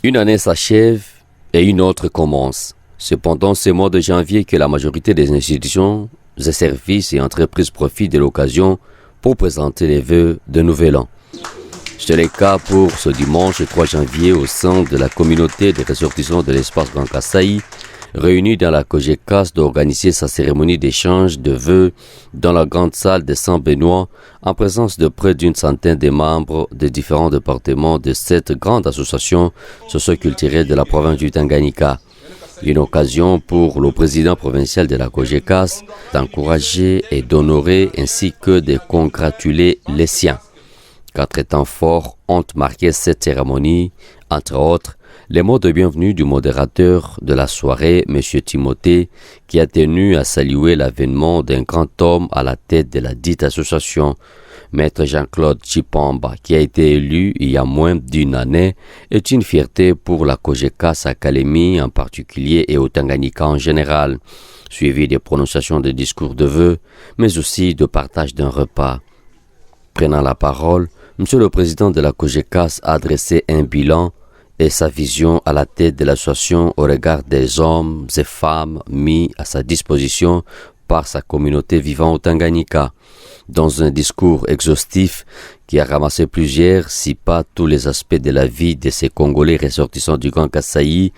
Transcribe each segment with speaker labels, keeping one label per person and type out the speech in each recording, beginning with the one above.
Speaker 1: Une année s'achève et une autre commence. C'est pendant ce mois de janvier que la majorité des institutions et services et entreprises profitent de l'occasion pour présenter les vœux de Nouvel An. C'est le cas pour ce dimanche 3 janvier au sein de la communauté des ressortissants de l'espace Grand Kasaï, réunie dans la COGECAS d'organiser sa cérémonie d'échange de vœux dans la grande salle de Saint-Benoît en présence de près d'une centaine de membres des différents départements de cette grande association socio-culturelle de la province du Tanganyika. Une occasion pour le président provincial de la COGECAS d'encourager et d'honorer ainsi que de congratuler les siens. 4 temps forts ont marqué cette cérémonie, entre autres les mots de bienvenue du modérateur de la soirée, M. Timothée, qui a tenu à saluer l'avènement d'un grand homme à la tête de la dite association. Maître Jean-Claude Tshipamba, qui a été élu il y a moins d'une année, est une fierté pour la COGECAS Académie en particulier et au Tanganyika en général, suivi des prononciations de discours de vœux, mais aussi de partage d'un repas. Prenant la parole, M. le Président de la COGECAS a adressé un bilan et sa vision à la tête de l'association au regard des hommes et femmes mis à sa disposition par sa communauté vivant au Tanganyika. Dans un discours exhaustif qui a ramassé plusieurs, si pas tous les aspects de la vie de ces Congolais ressortissants du Grand Kasaï,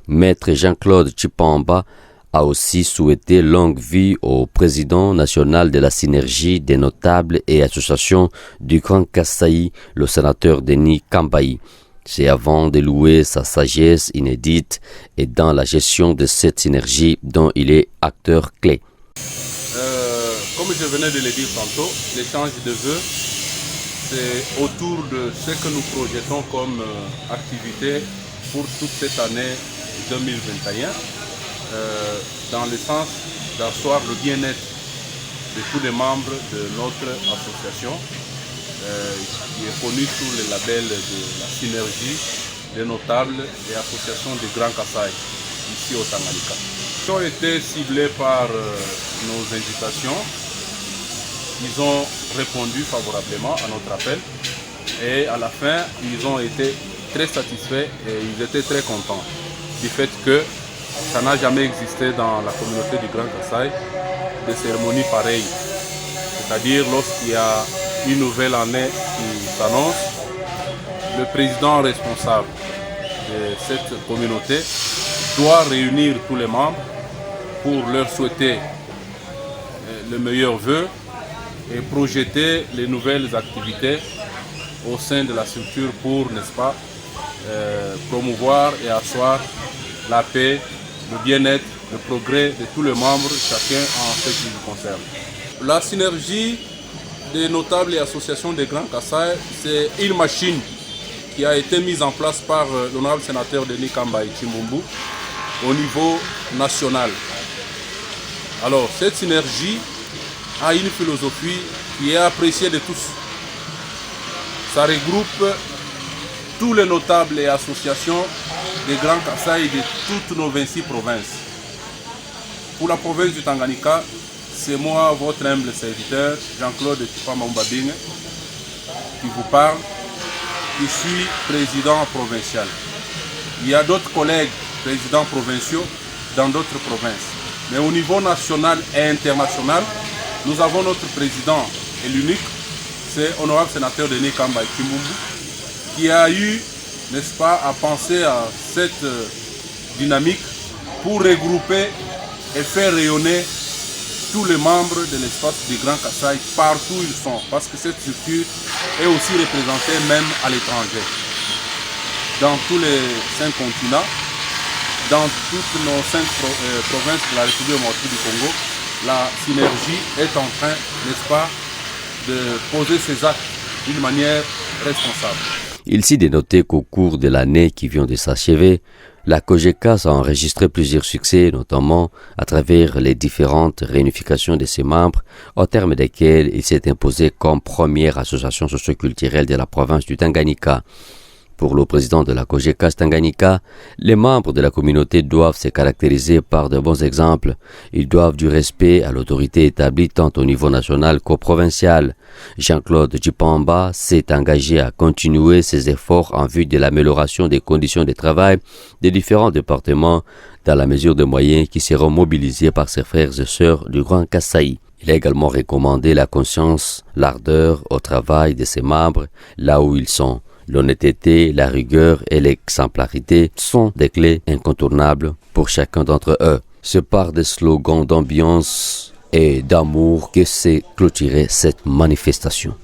Speaker 1: Maître Jean-Claude Tshipamba a aussi souhaité longue vie au président national de la synergie des notables et associations du Grand Kasaï, le sénateur Denis Kambaï. C'est avant de louer sa sagesse inédite et dans la gestion de cette synergie dont il est acteur clé.
Speaker 2: Comme je venais de le dire tantôt, l'échange de vœux, c'est autour de ce que nous projetons comme activité pour toute cette année 2021, dans le sens d'asseoir le bien-être de tous les membres de notre association, qui est connue sous le label de la synergie des notables et associations de Grand Kasaï, ici au Tanganyika. Ils ont été ciblés par nos invitations. Ils ont répondu favorablement à notre appel et à la fin, ils ont été très satisfaits et ils étaient très contents du fait que ça n'a jamais existé dans la communauté du Grand Kasaï de cérémonies pareilles. C'est-à-dire lorsqu'il y a une nouvelle année qui s'annonce, le président responsable de cette communauté doit réunir tous les membres pour leur souhaiter le meilleur vœu et projeter les nouvelles activités au sein de la structure pour, n'est-ce pas, promouvoir et asseoir la paix, le bien-être, le progrès de tous les membres, chacun en ce qui le concerne. La synergie des notables et associations des Grands Kasaï, c'est une machine qui a été mise en place par l'honorable sénateur Denis Kambaï Chimbumbu au niveau national. Alors, cette synergie a une philosophie qui est appréciée de tous. Ça regroupe tous les notables et associations des Grands Kasaï de toutes nos 26 provinces. Pour la province du Tanganyika, c'est moi, votre humble serviteur, Jean-Claude Tshipamba Mbabing, qui vous parle. Je suis président provincial. Il y a d'autres collègues présidents provinciaux dans d'autres provinces. Mais au niveau national et international, nous avons notre président et l'unique, c'est honorable sénateur Denis Kambaï Chimbumbu, qui a eu, n'est-ce pas, à penser à cette dynamique pour regrouper et faire rayonner tous les membres de l'espace du Grand Kasaï partout où ils sont, parce que cette structure est aussi représentée même à l'étranger. Dans tous les 5 continents, dans toutes nos 5 provinces de la République démocratique du Congo, la synergie est en train, n'est-ce pas, de poser ses actes d'une manière responsable.
Speaker 1: Il s'y dénotait qu'au cours de l'année qui vient de s'achever, la COGECAS a enregistré plusieurs succès, notamment à travers les différentes réunifications de ses membres, au terme desquels il s'est imposé comme première association socio-culturelle de la province du Tanganyika. Pour le président de la COGECAS Tanganyika, les membres de la communauté doivent se caractériser par de bons exemples. Ils doivent du respect à l'autorité établie tant au niveau national qu'au provincial. Jean-Claude Djipamba s'est engagé à continuer ses efforts en vue de l'amélioration des conditions de travail des différents départements dans la mesure des moyens qui seront mobilisés par ses frères et sœurs du Grand Kasaï. Il a également recommandé la conscience, l'ardeur au travail de ses membres là où ils sont. L'honnêteté, la rigueur et l'exemplarité sont des clés incontournables pour chacun d'entre eux. C'est par des slogans d'ambiance et d'amour que s'est clôturée cette manifestation.